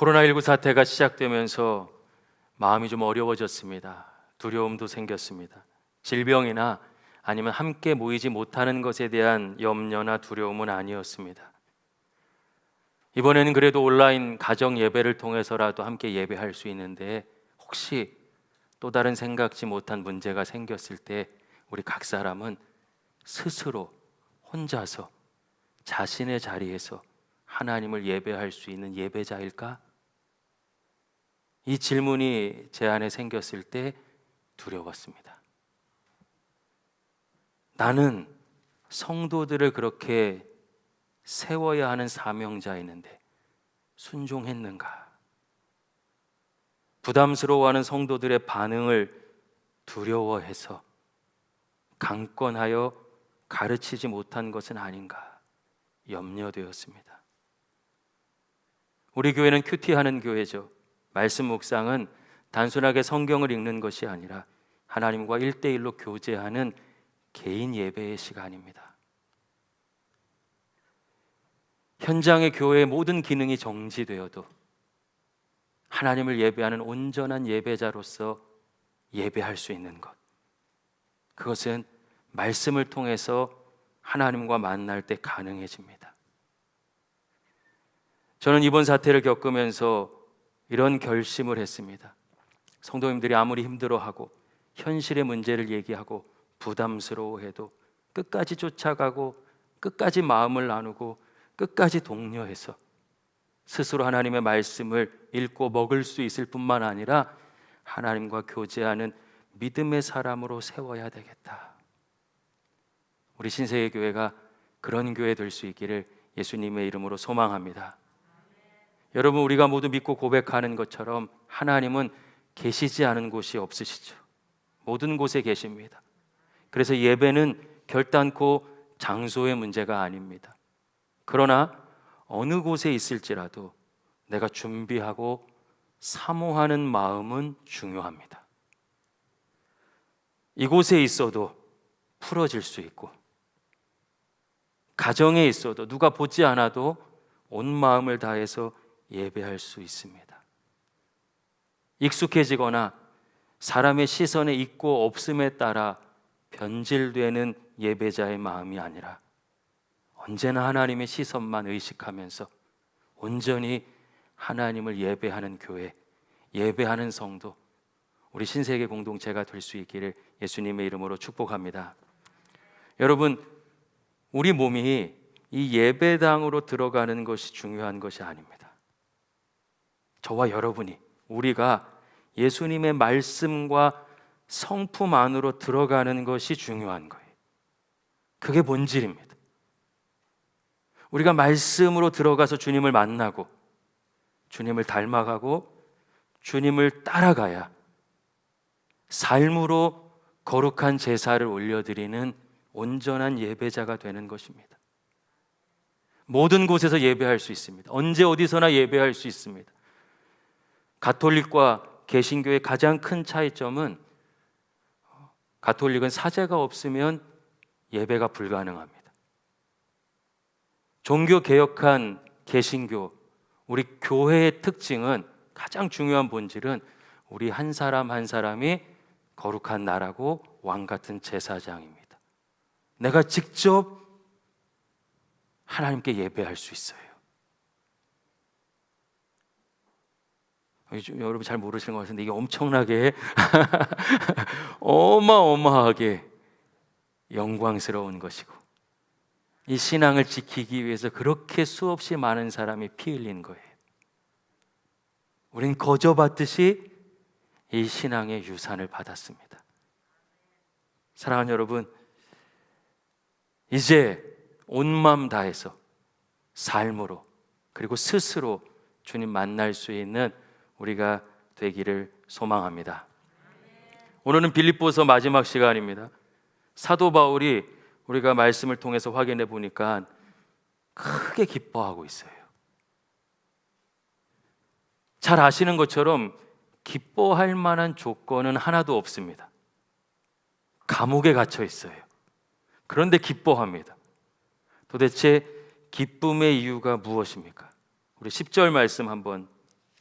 코로나19 사태가 시작되면서 마음이 좀 어려워졌습니다. 두려움도 생겼습니다. 질병이나 아니면 함께 모이지 못하는 것에 대한 염려나 두려움은 아니었습니다. 이번에는 그래도 온라인 가정 예배를 통해서라도 함께 예배할 수 있는데, 혹시 또 다른 생각지 못한 문제가 생겼을 때 우리 각 사람은 스스로 혼자서 자신의 자리에서 하나님을 예배할 수 있는 예배자일까? 이 질문이 제 안에 생겼을 때 두려웠습니다. 나는 성도들을 그렇게 세워야 하는 사명자였는데 순종했는가? 부담스러워하는 성도들의 반응을 두려워해서 강권하여 가르치지 못한 것은 아닌가 염려되었습니다. 우리 교회는 큐티하는 교회죠. 말씀 묵상은 단순하게 성경을 읽는 것이 아니라 하나님과 1대1로 교제하는 개인 예배의 시간입니다. 현장의 교회의 모든 기능이 정지되어도 하나님을 예배하는 온전한 예배자로서 예배할 수 있는 것, 그것은 말씀을 통해서 하나님과 만날 때 가능해집니다. 저는 이번 사태를 겪으면서 이런 결심을 했습니다. 성도님들이 아무리 힘들어하고 현실의 문제를 얘기하고 부담스러워해도 끝까지 쫓아가고 끝까지 마음을 나누고 끝까지 독려해서 스스로 하나님의 말씀을 읽고 먹을 수 있을 뿐만 아니라 하나님과 교제하는 믿음의 사람으로 세워야 되겠다. 우리 신세계 교회가 그런 교회 될 수 있기를 예수님의 이름으로 소망합니다. 여러분, 우리가 모두 믿고 고백하는 것처럼 하나님은 계시지 않은 곳이 없으시죠. 모든 곳에 계십니다. 그래서 예배는 결단코 장소의 문제가 아닙니다. 그러나 어느 곳에 있을지라도 내가 준비하고 사모하는 마음은 중요합니다. 이곳에 있어도 풀어질 수 있고, 가정에 있어도 누가 보지 않아도 온 마음을 다해서 예배할 수 있습니다. 익숙해지거나 사람의 시선에 있고 없음에 따라 변질되는 예배자의 마음이 아니라 언제나 하나님의 시선만 의식하면서 온전히 하나님을 예배하는 교회, 예배하는 성도, 우리 신세계 공동체가 될 수 있기를 예수님의 이름으로 축복합니다. 여러분, 우리 몸이 이 예배당으로 들어가는 것이 중요한 것이 아닙니다. 저와 여러분이, 우리가 예수님의 말씀과 성품 안으로 들어가는 것이 중요한 거예요. 그게 본질입니다. 우리가 말씀으로 들어가서 주님을 만나고 주님을 닮아가고 주님을 따라가야 삶으로 거룩한 제사를 올려드리는 온전한 예배자가 되는 것입니다. 모든 곳에서 예배할 수 있습니다. 언제 어디서나 예배할 수 있습니다. 가톨릭과 개신교의 가장 큰 차이점은 가톨릭은 사제가 없으면 예배가 불가능합니다. 종교개혁한 개신교, 우리 교회의 특징은, 가장 중요한 본질은 우리 한 사람 한 사람이 거룩한 나라고 왕같은 제사장입니다. 내가 직접 하나님께 예배할 수 있어요. 여러분 잘 모르시는 것 같은데 이게 엄청나게 어마어마하게 영광스러운 것이고, 이 신앙을 지키기 위해서 그렇게 수없이 많은 사람이 피 흘린 거예요. 우린 거저받듯이 이 신앙의 유산을 받았습니다. 사랑하는 여러분, 이제 온 마음 다해서 삶으로 그리고 스스로 주님 만날 수 있는 우리가 되기를 소망합니다. 오늘은 빌립보서 마지막 시간입니다. 사도 바울이 우리가 말씀을 통해서 확인해 보니까 크게 기뻐하고 있어요. 잘 아시는 것처럼 기뻐할 만한 조건은 하나도 없습니다. 감옥에 갇혀 있어요. 그런데 기뻐합니다. 도대체 기쁨의 이유가 무엇입니까? 우리 10절 말씀 한번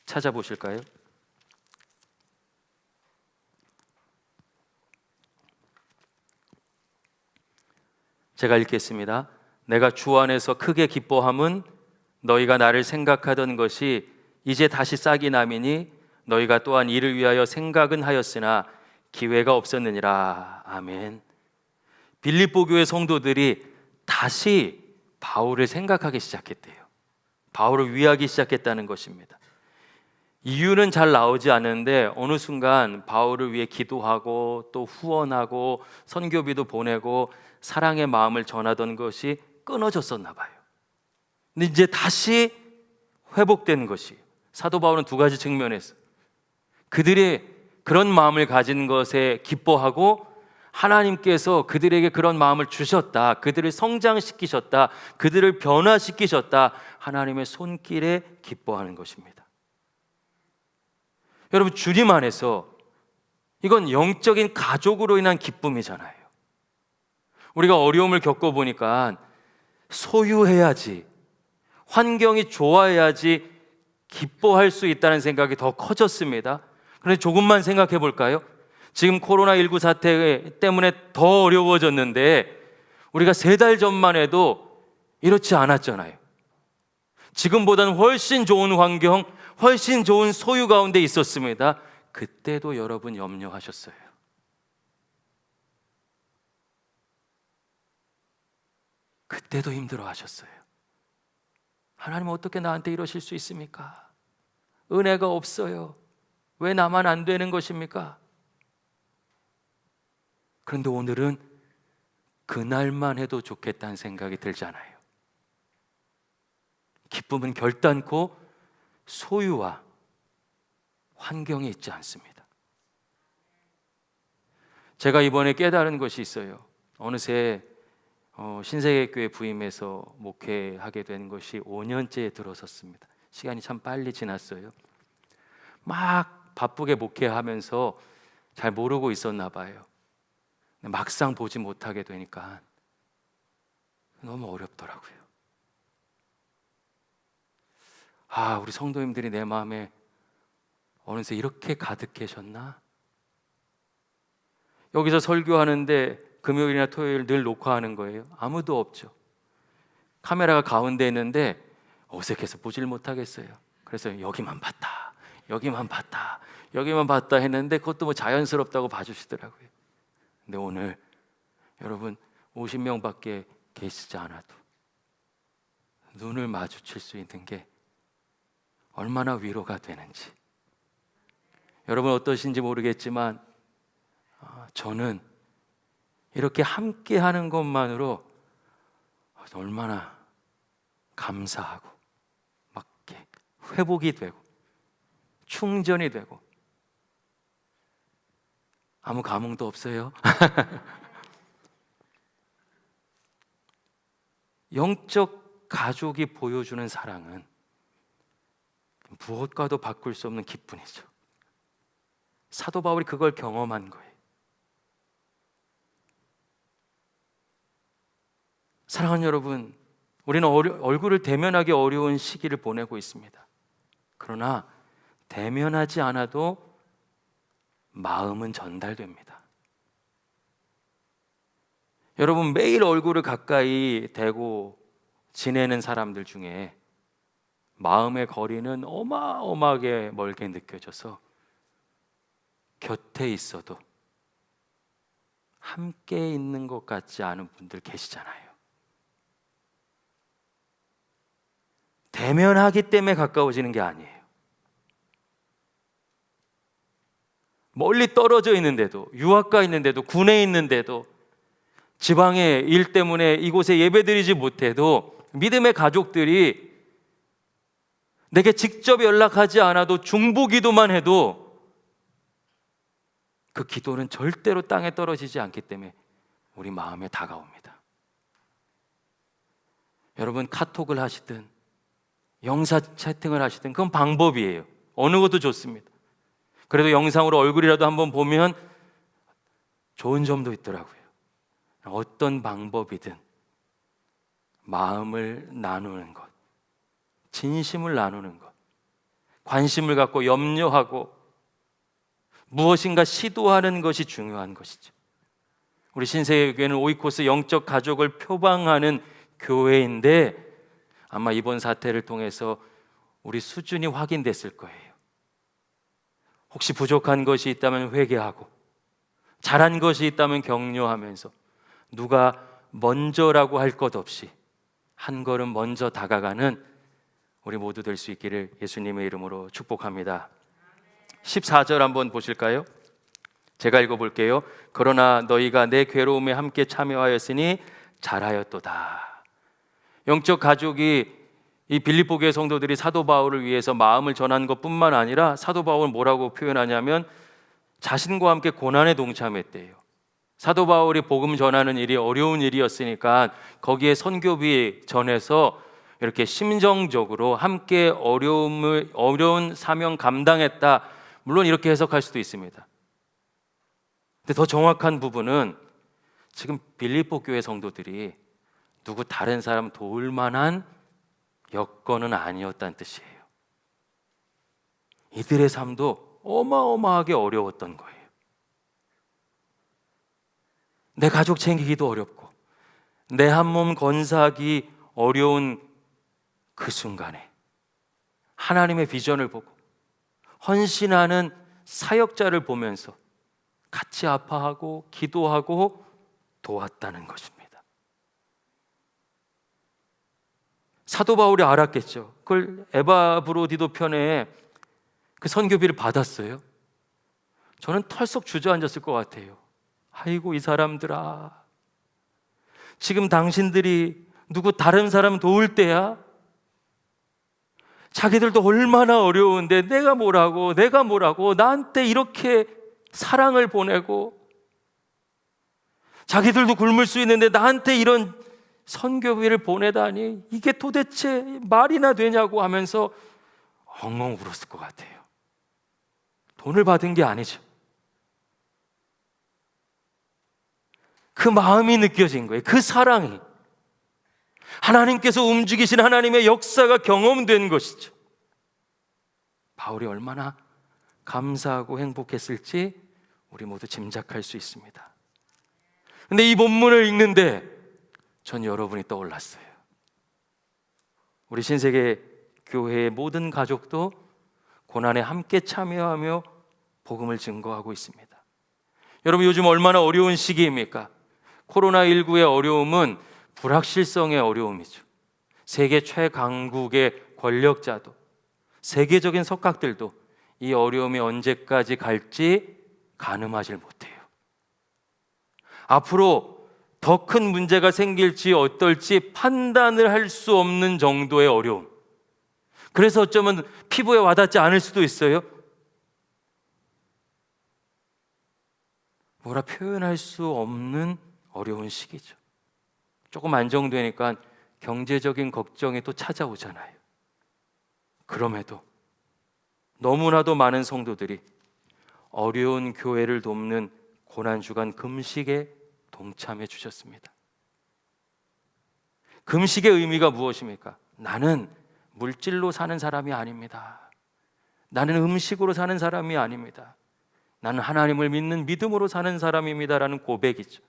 찾아보실까요? 제가 읽겠습니다. 내가 주 안에서 크게 기뻐함은 너희가 나를 생각하던 것이 이제 다시 싹이 나미니 너희가 또한 이를 위하여 생각은 하였으나 기회가 없었느니라. 아멘. 빌립보 교회 성도들이 다시 바울을 생각하기 시작했대요. 바울을 위하기 시작했다는 것입니다. 이유는 잘 나오지 않는데 어느 순간 바울을 위해 기도하고 또 후원하고 선교비도 보내고 사랑의 마음을 전하던 것이 끊어졌었나 봐요. 근데 이제 다시 회복된 것이, 사도 바울은 두 가지 측면에서 그들이 그런 마음을 가진 것에 기뻐하고 하나님께서 그들에게 그런 마음을 주셨다, 그들을 성장시키셨다, 그들을 변화시키셨다, 하나님의 손길에 기뻐하는 것입니다. 여러분, 주님 안에서 이건 영적인 가족으로 인한 기쁨이잖아요. 우리가 어려움을 겪어보니까 소유해야지, 환경이 좋아야지 기뻐할 수 있다는 생각이 더 커졌습니다. 그런데 조금만 생각해 볼까요? 지금 코로나19 사태 때문에 더 어려워졌는데 우리가 3달 전만 해도 이렇지 않았잖아요. 지금보다는 훨씬 좋은 환경, 훨씬 좋은 소유 가운데 있었습니다. 그때도 여러분 염려하셨어요. 그때도 힘들어하셨어요. 하나님, 어떻게 나한테 이러실 수 있습니까? 은혜가 없어요. 왜 나만 안 되는 것입니까? 그런데 오늘은 그날만 해도 좋겠다는 생각이 들잖아요. 기쁨은 결단코 소유와 환경에 있지 않습니다. 제가 이번에 깨달은 것이 있어요. 어느새 신세계교회 부임해서 목회하게 된 것이 5년째에 들어섰습니다. 시간이 참 빨리 지났어요. 막 바쁘게 목회하면서 잘 모르고 있었나 봐요. 막상 보지 못하게 되니까 너무 어렵더라고요. 우리 성도님들이 내 마음에 어느새 이렇게 가득 계셨나? 여기서 설교하는데 금요일이나 토요일 늘 녹화하는 거예요. 아무도 없죠. 카메라가 가운데 있는데 어색해서 보질 못하겠어요. 그래서 여기만 봤다, 여기만 봤다, 여기만 봤다 했는데 그것도 뭐 자연스럽다고 봐주시더라고요. 근데 오늘 여러분 50명밖에 계시지 않아도 눈을 마주칠 수 있는 게 얼마나 위로가 되는지. 여러분 어떠신지 모르겠지만 저는 이렇게 함께 하는 것만으로 얼마나 감사하고 막 이렇게 회복이 되고 충전이 되고. 아무 감흥도 없어요. 영적 가족이 보여주는 사랑은 무엇과도 바꿀 수 없는 기쁨이죠. 사도 바울이 그걸 경험한 거예요. 사랑하는 여러분, 우리는 얼굴을 대면하기 어려운 시기를 보내고 있습니다. 그러나 대면하지 않아도 마음은 전달됩니다. 여러분, 매일 얼굴을 가까이 대고 지내는 사람들 중에 마음의 거리는 어마어마하게 멀게 느껴져서 곁에 있어도 함께 있는 것 같지 않은 분들 계시잖아요. 대면하기 때문에 가까워지는 게 아니에요. 멀리 떨어져 있는데도, 유학가 있는데도, 군에 있는데도, 지방의 일 때문에 이곳에 예배드리지 못해도 믿음의 가족들이 내게 직접 연락하지 않아도 중보기도만 해도 그 기도는 절대로 땅에 떨어지지 않기 때문에 우리 마음에 다가옵니다. 여러분, 카톡을 하시든 영상 채팅을 하시든 그건 방법이에요. 어느 것도 좋습니다. 그래도 영상으로 얼굴이라도 한번 보면 좋은 점도 있더라고요. 어떤 방법이든 마음을 나누는 것, 진심을 나누는 것, 관심을 갖고 염려하고 무엇인가 시도하는 것이 중요한 것이죠. 우리 신세계교회는 오이코스 영적 가족을 표방하는 교회인데 아마 이번 사태를 통해서 우리 수준이 확인됐을 거예요. 혹시 부족한 것이 있다면 회개하고 잘한 것이 있다면 격려하면서 누가 먼저라고 할 것 없이 한 걸음 먼저 다가가는 우리 모두 될 수 있기를 예수님의 이름으로 축복합니다. 14절 한번 보실까요? 제가 읽어볼게요. 그러나 너희가 내 괴로움에 함께 참여하였으니 잘하였도다. 영적 가족이 이 빌립보 교회 성도들이 사도 바울을 위해서 마음을 전한 것뿐만 아니라 사도 바울은 뭐라고 표현하냐면 자신과 함께 고난에 동참했대요. 사도 바울이 복음 전하는 일이 어려운 일이었으니까 거기에 선교비 전해서 이렇게 심정적으로 함께 어려운 사명 감당했다. 물론 이렇게 해석할 수도 있습니다. 근데 더 정확한 부분은 지금 빌립보 교회 성도들이 누구 다른 사람 도울 만한 여건은 아니었다는 뜻이에요. 이들의 삶도 어마어마하게 어려웠던 거예요. 내 가족 챙기기도 어렵고 내 한 몸 건사하기 어려운 그 순간에 하나님의 비전을 보고 헌신하는 사역자를 보면서 같이 아파하고 기도하고 도왔다는 것입니다. 사도 바울이 알았겠죠. 그걸 에바브로디도 편에 그 선교비를 받았어요. 저는 털썩 주저앉았을 것 같아요. 아이고 이 사람들아, 지금 당신들이 누구 다른 사람 도울 때야? 자기들도 얼마나 어려운데 내가 뭐라고 나한테 이렇게 사랑을 보내고 자기들도 굶을 수 있는데 나한테 이런 선교비를 보내다니 이게 도대체 말이나 되냐고 하면서 엉엉 울었을 것 같아요. 돈을 받은 게 아니죠. 그 마음이 느껴진 거예요. 그 사랑이 하나님께서 움직이신 하나님의 역사가 경험된 것이죠. 바울이 얼마나 감사하고 행복했을지 우리 모두 짐작할 수 있습니다. 근데 이 본문을 읽는데 전 여러분이 떠올랐어요. 우리 신세계 교회의 모든 가족도 고난에 함께 참여하며 복음을 증거하고 있습니다. 여러분 요즘 얼마나 어려운 시기입니까? 코로나19의 어려움은 불확실성의 어려움이죠. 세계 최강국의 권력자도 세계적인 석학들도 이 어려움이 언제까지 갈지 가늠하지 못해요. 앞으로 더 큰 문제가 생길지 어떨지 판단을 할 수 없는 정도의 어려움. 그래서 어쩌면 피부에 와닿지 않을 수도 있어요. 뭐라 표현할 수 없는 어려운 시기죠. 조금 안정되니까 경제적인 걱정이 또 찾아오잖아요. 그럼에도 너무나도 많은 성도들이 어려운 교회를 돕는 고난주간 금식에 동참해 주셨습니다. 금식의 의미가 무엇입니까? 나는 물질로 사는 사람이 아닙니다. 나는 음식으로 사는 사람이 아닙니다. 나는 하나님을 믿는 믿음으로 사는 사람입니다라는 고백이죠.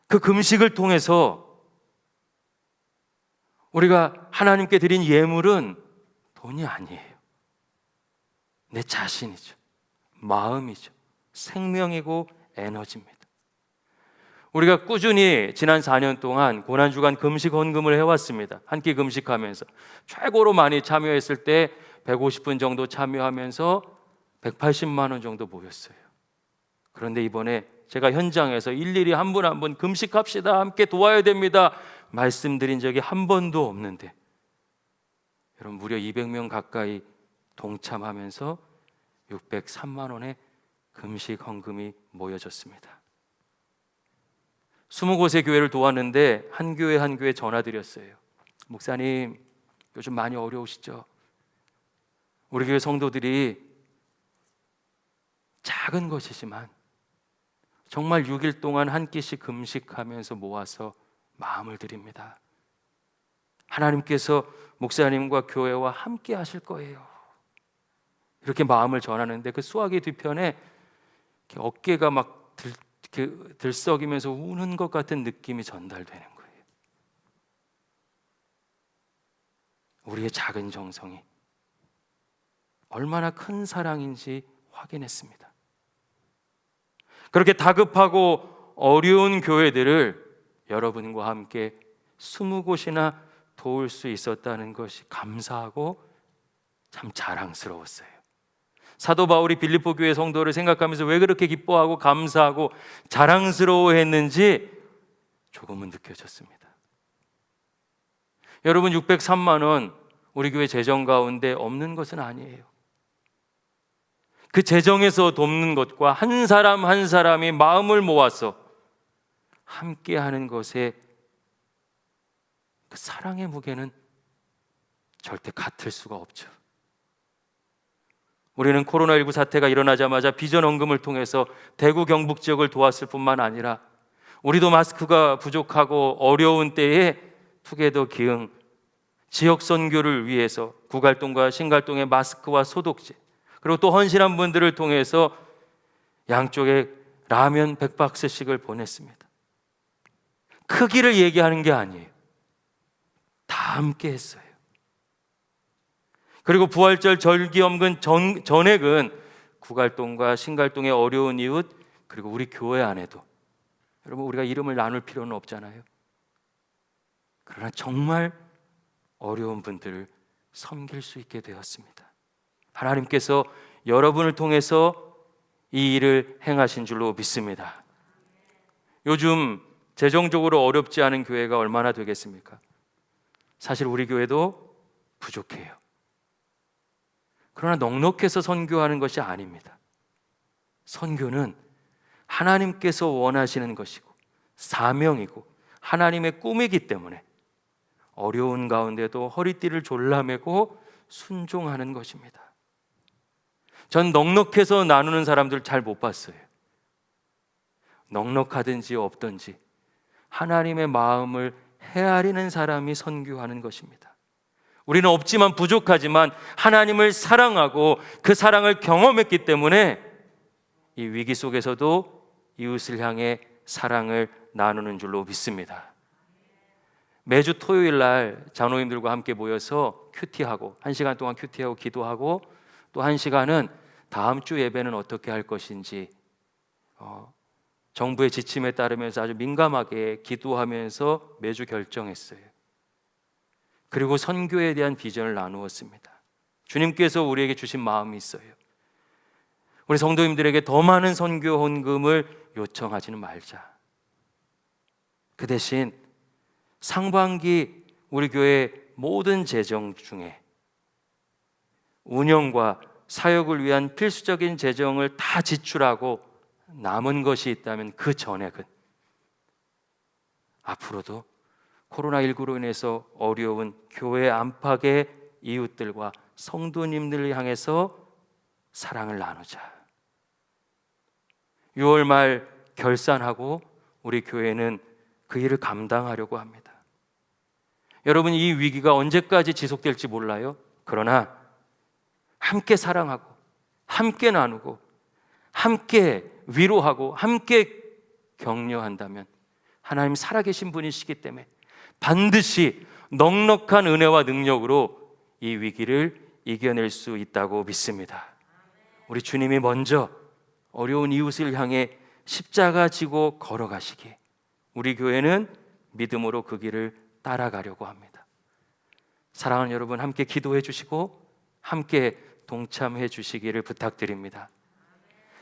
그 금식을 통해서 우리가 하나님께 드린 예물은 돈이 아니에요. 내 자신이죠. 마음이죠. 생명이고 에너지입니다. 우리가 꾸준히 지난 4년 동안 고난주간 금식 헌금을 해왔습니다. 한 끼 금식하면서 최고로 많이 참여했을 때 150분 정도 참여하면서 180만 원 정도 모였어요. 그런데 이번에 제가 현장에서 일일이 한 분 한 분 금식합시다, 함께 도와야 됩니다 말씀드린 적이 한 번도 없는데 여러분 무려 200명 가까이 동참하면서 603만 원의 금식 헌금이 모여졌습니다. 20곳의 교회를 도왔는데 한 교회 전화드렸어요. 목사님 요즘 많이 어려우시죠? 우리 교회 성도들이 작은 것이지만 정말 6일 동안 한 끼씩 금식하면서 모아서 마음을 드립니다. 하나님께서 목사님과 교회와 함께 하실 거예요. 이렇게 마음을 전하는데 그 수화기 뒤편에 어깨가 막 들썩이면서 우는 것 같은 느낌이 전달되는 거예요. 우리의 작은 정성이 얼마나 큰 사랑인지 확인했습니다. 그렇게 다급하고 어려운 교회들을 여러분과 함께 20곳이나 도울 수 있었다는 것이 감사하고 참 자랑스러웠어요. 사도 바울이 빌립보 교회 성도를 생각하면서 왜 그렇게 기뻐하고 감사하고 자랑스러워했는지 조금은 느껴졌습니다. 여러분, 603만 원 우리 교회 재정 가운데 없는 것은 아니에요. 그 재정에서 돕는 것과 한 사람 한 사람이 마음을 모아서 함께 하는 것에 그 사랑의 무게는 절대 같을 수가 없죠. 우리는 코로나19 사태가 일어나자마자 비전 헌금을 통해서 대구 경북 지역을 도왔을 뿐만 아니라 우리도 마스크가 부족하고 어려운 때에 투게더 기흥 지역 선교를 위해서 구갈동과 신갈동의 마스크와 소독제, 그리고 또 헌신한 분들을 통해서 양쪽에 라면 100박스씩을 보냈습니다. 크기를 얘기하는 게 아니에요. 다 함께 했어요. 그리고 부활절 절기염근 전액은 구갈동과 신갈동의 어려운 이웃, 그리고 우리 교회 안에도, 여러분 우리가 이름을 나눌 필요는 없잖아요. 그러나 정말 어려운 분들을 섬길 수 있게 되었습니다. 하나님께서 여러분을 통해서 이 일을 행하신 줄로 믿습니다. 요즘 재정적으로 어렵지 않은 교회가 얼마나 되겠습니까? 사실 우리 교회도 부족해요. 그러나 넉넉해서 선교하는 것이 아닙니다. 선교는 하나님께서 원하시는 것이고 사명이고 하나님의 꿈이기 때문에 어려운 가운데도 허리띠를 졸라매고 순종하는 것입니다. 전 넉넉해서 나누는 사람들 잘 못 봤어요. 넉넉하든지 없든지 하나님의 마음을 헤아리는 사람이 선교하는 것입니다. 우리는 없지만 부족하지만 하나님을 사랑하고 그 사랑을 경험했기 때문에 이 위기 속에서도 이웃을 향해 사랑을 나누는 줄로 믿습니다. 매주 토요일 날 장로님들과 함께 모여서 큐티하고 1시간 동안 큐티하고 기도하고 또 1시간은 다음 주 예배는 어떻게 할 것인지 정부의 지침에 따르면서 아주 민감하게 기도하면서 매주 결정했어요. 그리고 선교에 대한 비전을 나누었습니다. 주님께서 우리에게 주신 마음이 있어요. 우리 성도님들에게 더 많은 선교 헌금을 요청하지는 말자. 그 대신 상반기 우리 교회 모든 재정 중에 운영과 사역을 위한 필수적인 재정을 다 지출하고 남은 것이 있다면 그 전액은 앞으로도 코로나19로 인해서 어려운 교회 안팎의 이웃들과 성도님들을 향해서 사랑을 나누자. 6월 말 결산하고 우리 교회는 그 일을 감당하려고 합니다. 여러분, 이 위기가 언제까지 지속될지 몰라요. 그러나 함께 사랑하고 함께 나누고 함께 위로하고 함께 격려한다면 하나님 살아계신 분이시기 때문에 반드시 넉넉한 은혜와 능력으로 이 위기를 이겨낼 수 있다고 믿습니다. 우리 주님이 먼저 어려운 이웃을 향해 십자가 지고 걸어가시기에 우리 교회는 믿음으로 그 길을 따라가려고 합니다. 사랑하는 여러분, 함께 기도해 주시고 함께 동참해 주시기를 부탁드립니다.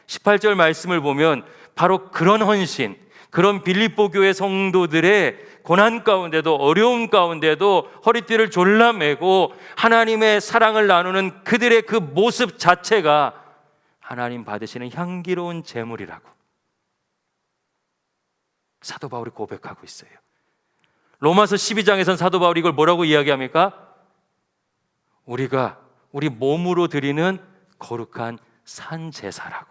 18절 말씀을 보면 바로 그런 헌신, 그런 빌립보 교회 성도들의 고난 가운데도 어려움 가운데도 허리띠를 졸라매고 하나님의 사랑을 나누는 그들의 그 모습 자체가 하나님 받으시는 향기로운 제물이라고 사도 바울이 고백하고 있어요. 로마서 12장에선 사도 바울이 이걸 뭐라고 이야기합니까? 우리 몸으로 드리는 거룩한 산 제사라고.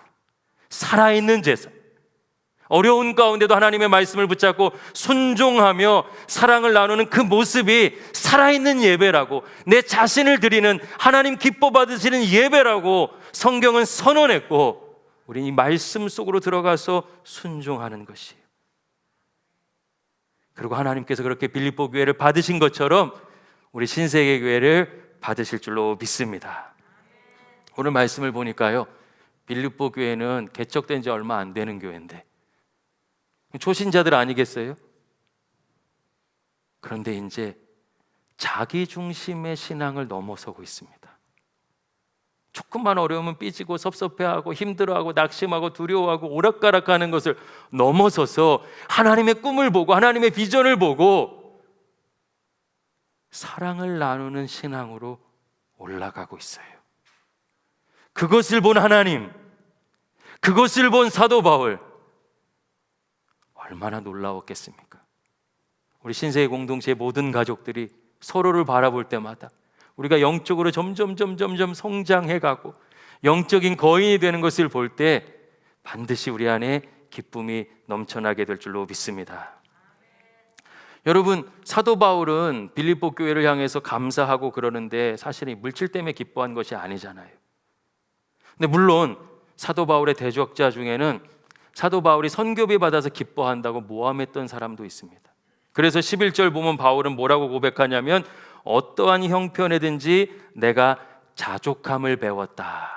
살아있는 제사. 어려운 가운데도 하나님의 말씀을 붙잡고 순종하며 사랑을 나누는 그 모습이 살아있는 예배라고, 내 자신을 드리는 하나님 기뻐 받으시는 예배라고 성경은 선언했고, 우리는 이 말씀 속으로 들어가서 순종하는 것이에요. 그리고 하나님께서 그렇게 빌립보 교회를 받으신 것처럼 우리 신세계 교회를 받으실 줄로 믿습니다. 오늘 말씀을 보니까요, 빌립보 교회는 개척된 지 얼마 안 되는 교회인데 초신자들 아니겠어요? 그런데 이제 자기 중심의 신앙을 넘어서고 있습니다. 조금만 어려우면 삐지고 섭섭해하고 힘들어하고 낙심하고 두려워하고 오락가락하는 것을 넘어서서 하나님의 꿈을 보고 하나님의 비전을 보고 사랑을 나누는 신앙으로 올라가고 있어요. 그것을 본 하나님, 그것을 본 사도 바울, 얼마나 놀라웠겠습니까? 우리 신세계 공동체의 모든 가족들이 서로를 바라볼 때마다 우리가 영적으로 점점 성장해가고 영적인 거인이 되는 것을 볼 때 반드시 우리 안에 기쁨이 넘쳐나게 될 줄로 믿습니다. 여러분, 사도 바울은 빌립보 교회를 향해서 감사하고 그러는데 사실은 물질 때문에 기뻐한 것이 아니잖아요. 근데 물론 사도 바울의 대적자 중에는 사도 바울이 선교비 받아서 기뻐한다고 모함했던 사람도 있습니다. 그래서 11절 보면 바울은 뭐라고 고백하냐면 어떠한 형편에든지 내가 자족함을 배웠다.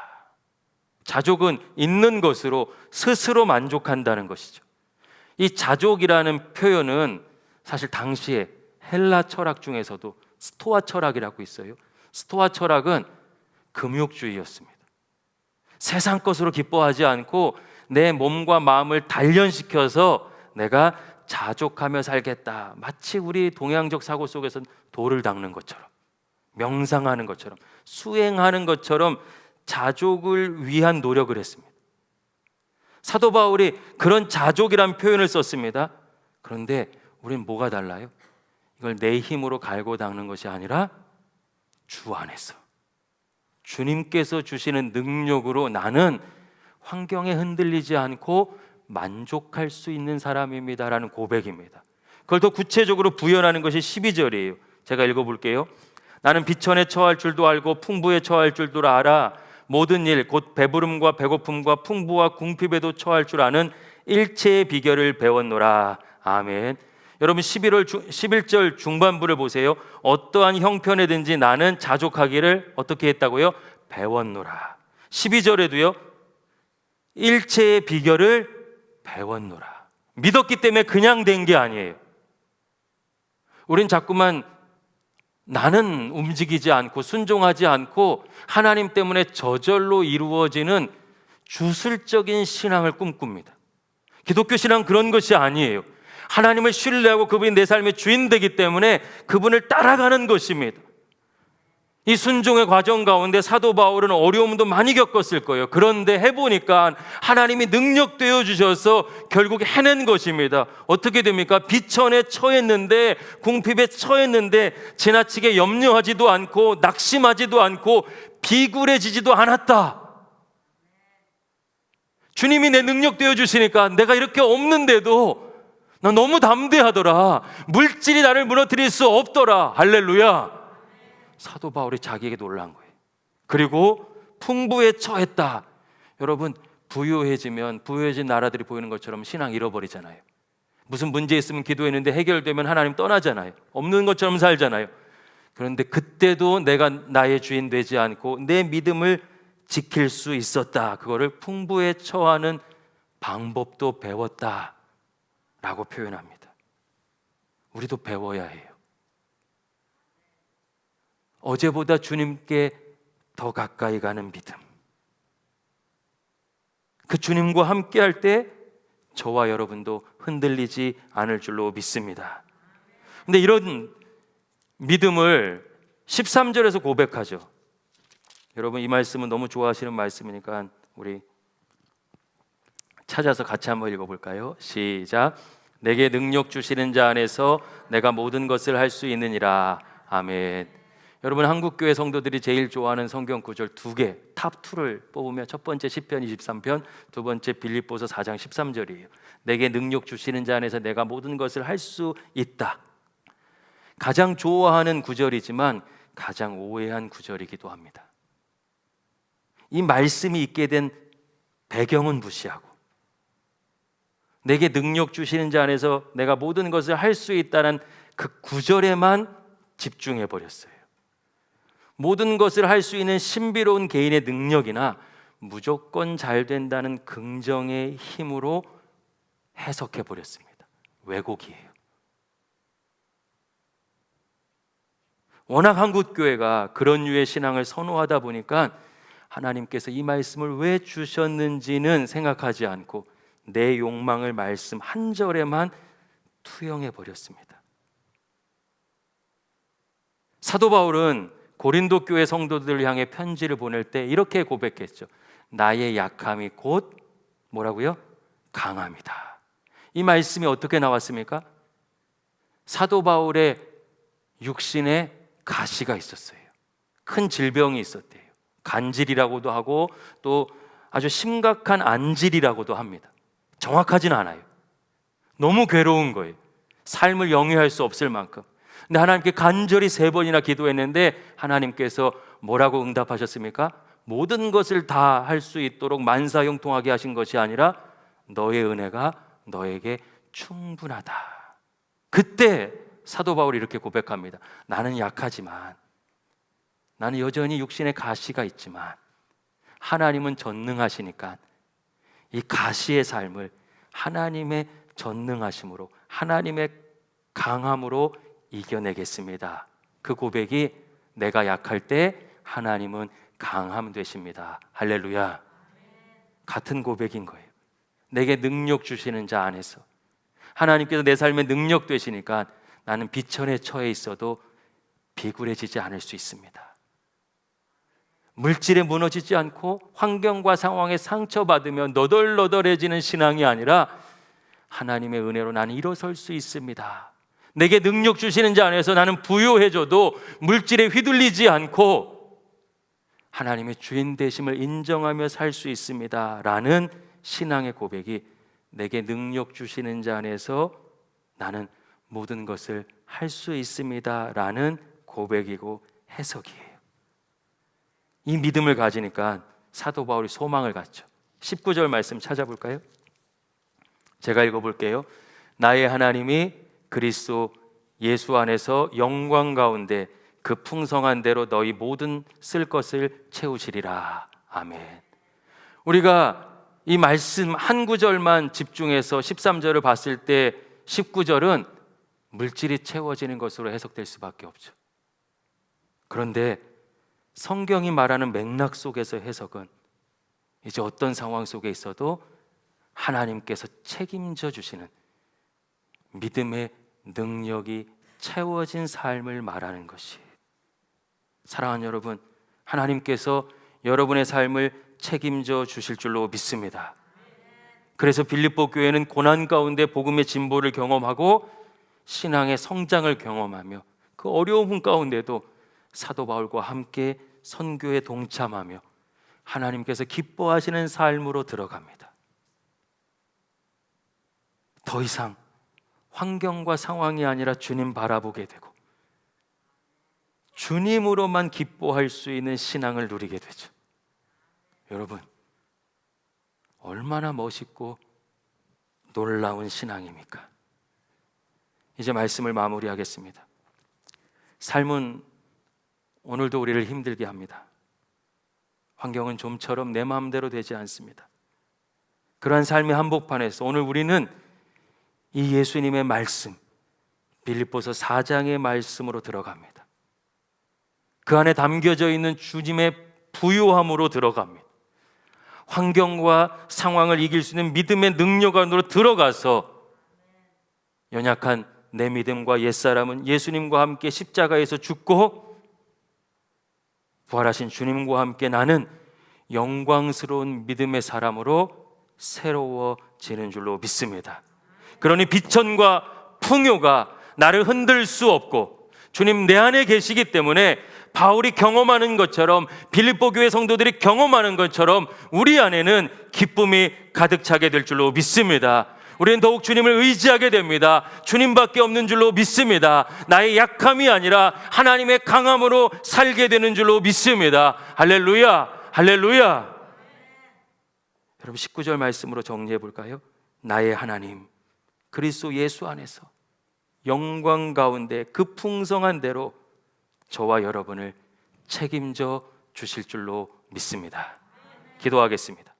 자족은 있는 것으로 스스로 만족한다는 것이죠. 이 자족이라는 표현은 사실 당시에 헬라 철학 중에서도 스토아 철학이라고 있어요. 스토아 철학은 금욕주의였습니다. 세상 것으로 기뻐하지 않고 내 몸과 마음을 단련시켜서 내가 자족하며 살겠다. 마치 우리 동양적 사고 속에서는 돌을 닦는 것처럼, 명상하는 것처럼, 수행하는 것처럼 자족을 위한 노력을 했습니다. 사도 바울이 그런 자족이란 표현을 썼습니다. 그런데 우리는 뭐가 달라요? 이걸 내 힘으로 갈고 닦는 것이 아니라 주 안에서 주님께서 주시는 능력으로 나는 환경에 흔들리지 않고 만족할 수 있는 사람입니다라는 고백입니다. 그걸 더 구체적으로 부연하는 것이 12절이에요. 제가 읽어볼게요. 나는 비천에 처할 줄도 알고 풍부에 처할 줄도 알아. 모든 일 곧 배부름과 배고픔과 풍부와 궁핍에도 처할 줄 아는 일체의 비결을 배웠노라. 아멘. 여러분 11절 중반부를 보세요. 어떠한 형편에든지 나는 자족하기를 어떻게 했다고요? 배웠노라. 12절에도요. 일체의 비결을 배웠노라. 믿었기 때문에 그냥 된 게 아니에요. 우린 자꾸만 나는 움직이지 않고 순종하지 않고 하나님 때문에 저절로 이루어지는 주술적인 신앙을 꿈꿉니다. 기독교 신앙은 그런 것이 아니에요. 하나님을 신뢰하고 그분이 내 삶의 주인 되기 때문에 그분을 따라가는 것입니다. 이 순종의 과정 가운데 사도 바울은 어려움도 많이 겪었을 거예요. 그런데 해보니까 하나님이 능력 되어 주셔서 결국 해낸 것입니다. 어떻게 됩니까? 비천에 처했는데, 궁핍에 처했는데 지나치게 염려하지도 않고 낙심하지도 않고 비굴해지지도 않았다. 주님이 내 능력 되어 주시니까 내가 이렇게 없는데도 나 너무 담대하더라. 물질이 나를 무너뜨릴 수 없더라. 할렐루야. 사도 바울이 자기에게 놀란 거예요. 그리고 풍부에 처했다. 여러분, 부유해진 나라들이 보이는 것처럼 신앙 잃어버리잖아요. 무슨 문제 있으면 기도했는데 해결되면 하나님 떠나잖아요. 없는 것처럼 살잖아요. 그런데 그때도 내가 나의 주인 되지 않고 내 믿음을 지킬 수 있었다. 그거를 풍부에 처하는 방법도 배웠다 라고 표현합니다. 우리도 배워야 해요. 어제보다 주님께 더 가까이 가는 믿음. 그 주님과 함께 할 때 저와 여러분도 흔들리지 않을 줄로 믿습니다. 근데 이런 믿음을 13절에서 고백하죠. 여러분, 이 말씀은 너무 좋아하시는 말씀이니까 우리 찾아서 같이 한번 읽어볼까요? 시작. 내게 능력 주시는 자 안에서 내가 모든 것을 할 수 있느니라. 아멘. 여러분, 한국교회 성도들이 제일 좋아하는 성경 구절 2개, 탑 2를 뽑으면 첫 번째 시편 23편, 두 번째 빌립보서 4장 13절이에요. 내게 능력 주시는 자 안에서 내가 모든 것을 할 수 있다. 가장 좋아하는 구절이지만 가장 오해한 구절이기도 합니다. 이 말씀이 있게 된 배경은 무시하고 내게 능력 주시는 자 안에서 내가 모든 것을 할 수 있다는 그 구절에만 집중해 버렸어요. 모든 것을 할 수 있는 신비로운 개인의 능력이나 무조건 잘 된다는 긍정의 힘으로 해석해 버렸습니다. 왜곡이에요. 워낙 한국교회가 그런 류의 신앙을 선호하다 보니까 하나님께서 이 말씀을 왜 주셨는지는 생각하지 않고 내 욕망을 말씀 한 절에만 투영해 버렸습니다. 사도 바울은 고린도 교회 성도들을 향해 편지를 보낼 때 이렇게 고백했죠. 나의 약함이 곧 뭐라고요? 강함이다. 이 말씀이 어떻게 나왔습니까? 사도 바울의 육신에 가시가 있었어요. 큰 질병이 있었대요. 간질이라고도 하고 또 아주 심각한 안질이라고도 합니다. 정확하진 않아요. 너무 괴로운 거예요. 삶을 영위할 수 없을 만큼. 근데 하나님께 간절히 3번이나 기도했는데 하나님께서 뭐라고 응답하셨습니까? 모든 것을 다 할 수 있도록 만사형통하게 하신 것이 아니라 너의 은혜가 너에게 충분하다. 그때 사도 바울이 이렇게 고백합니다. 나는 약하지만, 나는 여전히 육신에 가시가 있지만 하나님은 전능하시니까 이 가시의 삶을 하나님의 전능하심으로, 하나님의 강함으로 이겨내겠습니다. 그 고백이 내가 약할 때 하나님은 강함 되십니다. 할렐루야. 같은 고백인 거예요. 내게 능력 주시는 자 안에서 하나님께서 내 삶에 능력 되시니까 나는 비천에 처해 있어도 비굴해지지 않을 수 있습니다. 물질에 무너지지 않고 환경과 상황에 상처받으며 너덜너덜해지는 신앙이 아니라 하나님의 은혜로 나는 일어설 수 있습니다. 내게 능력 주시는 자 안에서 나는 부요해져도 물질에 휘둘리지 않고 하나님의 주인 되심을 인정하며 살 수 있습니다 라는 신앙의 고백이 내게 능력 주시는 자 안에서 나는 모든 것을 할 수 있습니다 라는 고백이고 해석이에요. 이 믿음을 가지니까 사도 바울이 소망을 갖죠. 19절 말씀 찾아볼까요? 제가 읽어볼게요. 나의 하나님이 그리스도 예수 안에서 영광 가운데 그 풍성한 대로 너희 모든 쓸 것을 채우시리라. 아멘. 우리가 이 말씀 한 구절만 집중해서 13절을 봤을 때 19절은 물질이 채워지는 것으로 해석될 수밖에 없죠. 그런데 성경이 말하는 맥락 속에서 해석은 이제 어떤 상황 속에 있어도 하나님께서 책임져 주시는 믿음의 능력이 채워진 삶을 말하는 것이에요. 사랑하는 여러분, 하나님께서 여러분의 삶을 책임져 주실 줄로 믿습니다. 그래서 빌립보 교회는 고난 가운데 복음의 진보를 경험하고 신앙의 성장을 경험하며 그 어려움 가운데도 사도 바울과 함께 선교에 동참하며 하나님께서 기뻐하시는 삶으로 들어갑니다. 더 이상 환경과 상황이 아니라 주님 바라보게 되고 주님으로만 기뻐할 수 있는 신앙을 누리게 되죠. 여러분, 얼마나 멋있고 놀라운 신앙입니까? 이제 말씀을 마무리하겠습니다. 삶은 오늘도 우리를 힘들게 합니다. 환경은 좀처럼 내 마음대로 되지 않습니다. 그러한 삶의 한복판에서 오늘 우리는 이 예수님의 말씀, 빌립보서 4장의 말씀으로 들어갑니다. 그 안에 담겨져 있는 주님의 부요함으로 들어갑니다. 환경과 상황을 이길 수 있는 믿음의 능력 안으로 들어가서 연약한 내 믿음과 옛사람은 예수님과 함께 십자가에서 죽고 부활하신 주님과 함께 나는 영광스러운 믿음의 사람으로 새로워지는 줄로 믿습니다. 그러니 비천과 풍요가 나를 흔들 수 없고 주님 내 안에 계시기 때문에 바울이 경험하는 것처럼, 빌립보 교회 성도들이 경험하는 것처럼 우리 안에는 기쁨이 가득 차게 될 줄로 믿습니다. 우리는 더욱 주님을 의지하게 됩니다. 주님밖에 없는 줄로 믿습니다. 나의 약함이 아니라 하나님의 강함으로 살게 되는 줄로 믿습니다. 할렐루야, 할렐루야. 여러분 19절 말씀으로 정리해 볼까요? 나의 하나님 그리스도 예수 안에서 영광 가운데 그 풍성한 대로 저와 여러분을 책임져 주실 줄로 믿습니다. 기도하겠습니다.